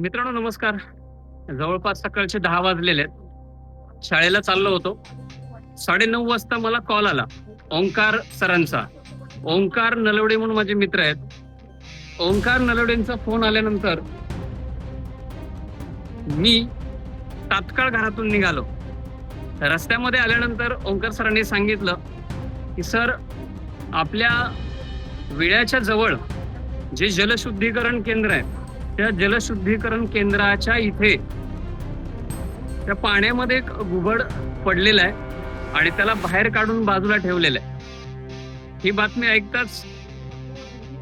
मित्रांनो नमस्कार. जवळपास सकाळचे 10 वाजलेले आहेत. शाळेला चाललो होतो. 9:30 वाजता मला कॉल आला ओंकार सरांचा. ओंकार नलवडे म्हणून माझे मित्र आहेत. ओंकार नलवडेंचा फोन आल्यानंतर मी तात्काळ घरातून निघालो. रस्त्यामध्ये आल्यानंतर ओंकार सरांनी सांगितलं की सर, आपल्या विळ्याच्या जवळ जे जलशुद्धीकरण केंद्र आहे, त्या जलशुद्धीकरण केंद्राच्या इथे त्या पाण्यामध्ये एक घुबड पडलेला आहे आणि त्याला बाहेर काढून बाजूला ठेवलेलं आहे. ही बातमी ऐकताच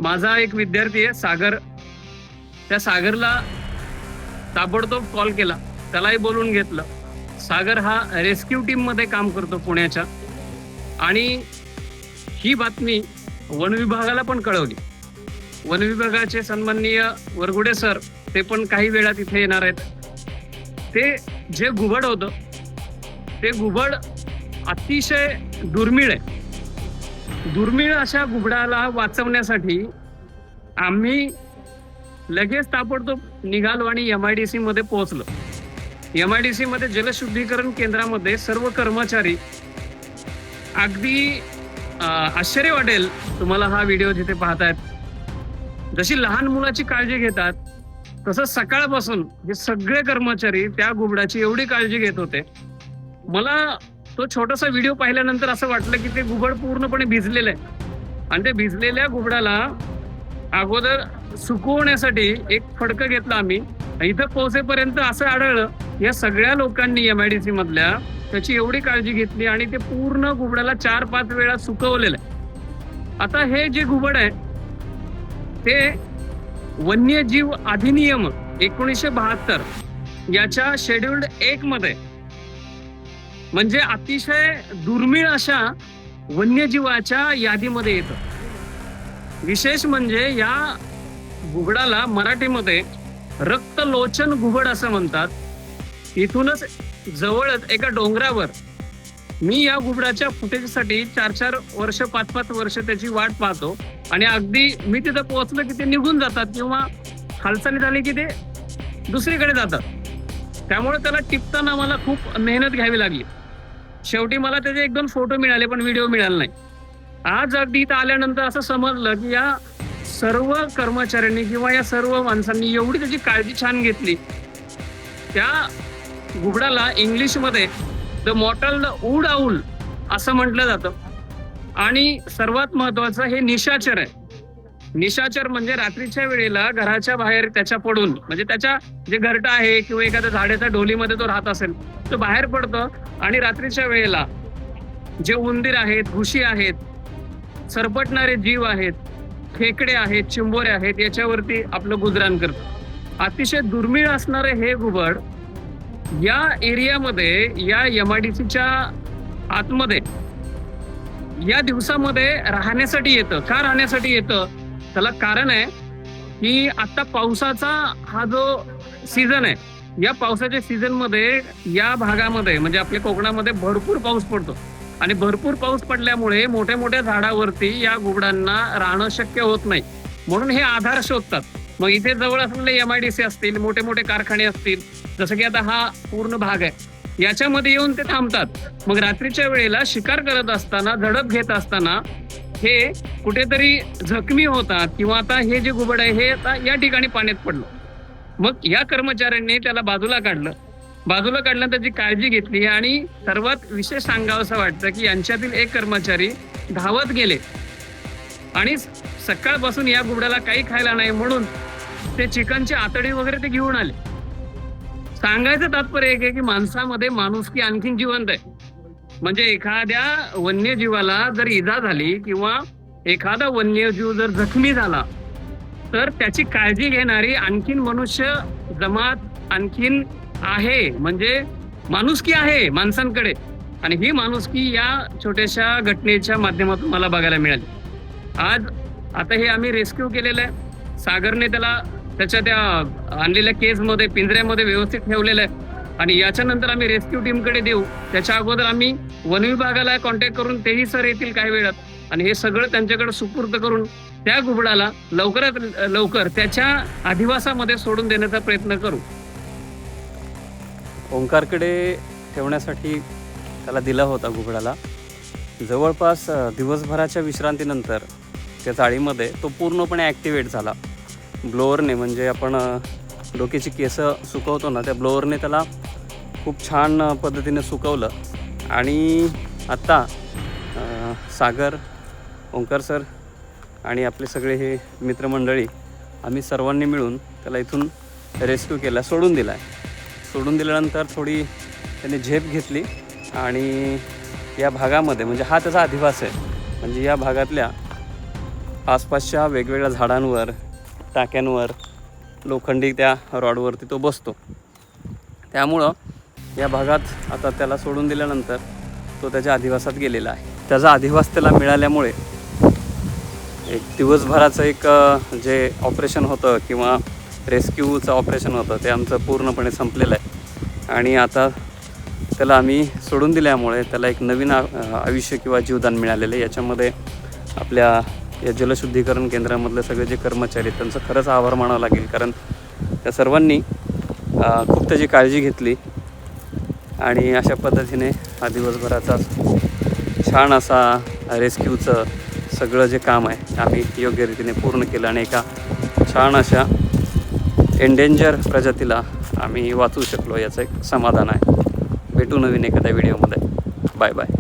माझा एक विद्यार्थी आहे सागर, त्या सागरला ताबडतोब कॉल केला, त्यालाही बोलून घेतलं. सागर हा रेस्क्यू टीम मध्ये काम करतो पुण्याच्या, आणि ही बातमी वन विभागाला पण कळवली. वन विभागाचे सन्माननीय वरगुडे सर ते पण काही वेळात इथे येणार आहेत. ते जे घुबड होतं ते घुबड अतिशय दुर्मिळ आहे. दुर्मिळ अशा घुबडाला वाचवण्यासाठी आम्ही लगेच ताबडतोब निघालो आणि MIDC मध्ये पोहोचलो. MIDC मध्ये जलशुद्धीकरण केंद्रामध्ये सर्व कर्मचारी, अगदी आश्चर्य वाटेल तुम्हाला हा व्हिडिओ जिथे पाहतायत, जशी लहान मुलाची काळजी घेतात तसं सकाळपासून हे सगळे कर्मचारी त्या घुबडाची एवढी काळजी घेत होते. मला तो छोटासा व्हिडिओ पाहिल्यानंतर असं वाटलं की ते घुबड पूर्णपणे भिजलेलं आहे आणि ते भिजलेल्या घुबडाला अगोदर सुकवण्यासाठी एक फडकं घेतलं आम्ही. इथं पोहोचेपर्यंत असं आढळलं या सगळ्या लोकांनी MIDC मधल्या त्याची एवढी काळजी घेतली आणि ते पूर्ण घुबडाला 4-5 वेळा सुकवलेलं आहे. आता हे जे घुबड आहे ते वन्यजीव अधिनियम 1972 याच्या शेड्यूल्ड 1 मध्ये, म्हणजे अतिशय दुर्मिळ अशा वन्यजीवाच्या यादीमध्ये येतं. विशेष म्हणजे या घुबडाला मराठीमध्ये रक्तलोचन घुबड असं म्हणतात. इथूनच जवळच एका डोंगरावर मी या घुबडाच्या फुटेजसाठी 4-4 वर्ष 5-5 वर्ष त्याची वाट पाहतो आणि अगदी मी तिथं पोहोचलो की ते निघून जातात किंवा हालचाली झाली की ते दुसरीकडे जातात. त्यामुळे त्याला टिपताना मला खूप मेहनत घ्यावी लागली. शेवटी मला त्याचे 1-2 फोटो मिळाले पण व्हिडिओ मिळाला नाही. आज अगदी इथं आल्यानंतर असं समजलं की या सर्व कर्मचाऱ्यांनी किंवा या सर्व माणसांनी एवढी त्याची काळजी छान घेतली. त्या घुबडाला इंग्लिशमध्ये द मॉटल्ड वूड आऊल असं म्हटलं जातं. आणि सर्वात महत्वाचं हे निशाचर आहे. निशाचर म्हणजे रात्रीच्या वेळेला घराच्या बाहेर त्याच्या पडून, म्हणजे त्याच्या जे घरटं आहे किंवा एखाद्या झाडाच्या ढोलीमध्ये तो राहत असेल तो बाहेर पडतो आणि रात्रीच्या वेळेला जे उंदीर आहेत, घुशी आहेत, सरपटणारे जीव आहेत, खेकडे आहेत, चिंबोरे आहेत, याच्यावरती आपलं गुजराण करतं. अतिशय दुर्मिळ असणारे हे घुबड या एरियामध्ये, या MIDCच्या आतमध्ये या दिवसामध्ये राहण्यासाठी येतं. का राहण्यासाठी येतं? त्याला कारण आहे की आता पावसाचा हा जो सीझन आहे, या पावसाच्या सीझन मध्ये या भागामध्ये म्हणजे आपल्या कोकणामध्ये भरपूर पाऊस पडतो आणि भरपूर पाऊस पडल्यामुळे मोठ्या मोठ्या झाडावरती या घुबडांना राहणं शक्य होत नाही, म्हणून हे आधार शोधतात. मग इथे जवळ असलेले MIDC असतील, मोठे मोठे कारखाने असतील, जसं की आता हा पूर्ण भाग आहे, याच्यामध्ये येऊन ते थांबतात. मग रात्रीच्या वेळेला शिकार करत असताना, झडप घेत असताना हे कुठेतरी जखमी होतात किंवा आता हे जे घुबड आहे हे आता या ठिकाणी पाण्यात पडलं. मग या कर्मचाऱ्यांनी त्याला बाजूला काढलं. बाजूला काढल्यानंतर त्याची काळजी घेतली आणि सर्वात विशेष सांगावं असं वाटतं की यांच्यातील एक कर्मचारी धावत गेले आणि सकाळपासून या घुबडाला काही खायला नाही म्हणून ते चिकनची आतडी वगैरे ते घेऊन आले. सांगायचं तात्पर्य एक आहे की माणसामध्ये माणुसकी आणखीन जिवंत आहे. म्हणजे एखाद्या वन्यजीवाला जर इजा झाली किंवा एखादा वन्यजीव जर जखमी झाला तर त्याची काळजी घेणारी आणखीन मनुष्य जमात आणखीन आहे, म्हणजे माणुसकी आहे माणसांकडे. आणि ही माणुसकी या छोट्याशा घटनेच्या माध्यमातून मला बघायला मिळाली. आज आता हे आम्ही रेस्क्यू केलेलं आहे. सागरने त्याला त्याच्या त्या आणलेल्या केजमध्ये, पिंजऱ्यामध्ये व्यवस्थित ठेवलेलं आहे आणि याच्यानंतर आम्ही रेस्क्यू टीमकडे देऊ. त्याच्या अगोदर आम्ही वन विभागाला कॉन्टॅक्ट करून तेही सर येतील काही वेळात आणि हे सगळं त्यांच्याकडे सुपूर्द करून त्या घुबडाला लवकरात लवकर त्याच्या अधिवासामध्ये सोडून देण्याचा प्रयत्न करू. ओंकारकडे ठेवण्यासाठी त्याला दिला होता घुबडाला. जवळपास दिवसभराच्या विश्रांतीनंतर त्या जाळीमध्ये तो पूर्णपणे ॲक्टिवेट झाला. ब्लोअरने, म्हणजे आपण डोक्याची केसं सुकवतो ना, त्या ब्लोअरने त्याला खूप छान पद्धतीने सुकवलं. आणि आत्ता सागर, ओंकार सर आणि आपले सगळे हे मित्रमंडळी, आम्ही सर्वांनी मिळून त्याला इथून रेस्क्यू केला, सोडून दिला आहे. सोडून दिल्यानंतर थोडी त्याने झेप घेतली आणि या भागामध्ये, म्हणजे हा त्याचा अधिवास आहे, म्हणजे या भागातल्या आसपासच्या वेगवेगळ्या झाडांवर, टाक्यांवर, लोखंडी त्या रॉडवरती तो बसतो. त्यामुळं या भागात आता त्याला सोडून दिल्यानंतर तो त्याच्या अधिवासात गेलेला आहे. त्याचा अधिवास त्याला मिळाल्यामुळे एक दिवसभराचं एक जे ऑपरेशन होतं किंवा रेस्क्यूचं ऑपरेशन होतं ते आमचं पूर्णपणे संपलेलं आहे. आणि आता त्याला आम्ही सोडून दिल्यामुळे त्याला एक नवीन आयुष्य किंवा जीवदान मिळालेलं आहे. याच्यामध्ये आपल्या या जलशुद्धीकरण केंद्रामधले सगळे जे कर्मचारी आहेत त्यांचं खरंच आभार मानावं लागेल, कारण त्या सर्वांनी खूप त्याची काळजी घेतली. आणि अशा पद्धतीने हा दिवसभराचा छान असा रेस्क्यूचं सगळं जे काम आहे आम्ही योग्य रीतीने पूर्ण केलं आणि एका छान अशा एंडेंजर प्रजातीला आम्ही वाचवू शकलो, याचं एक समाधान आहे. भेटू नवीन एखाद्या व्हिडिओमध्ये. Bye bye.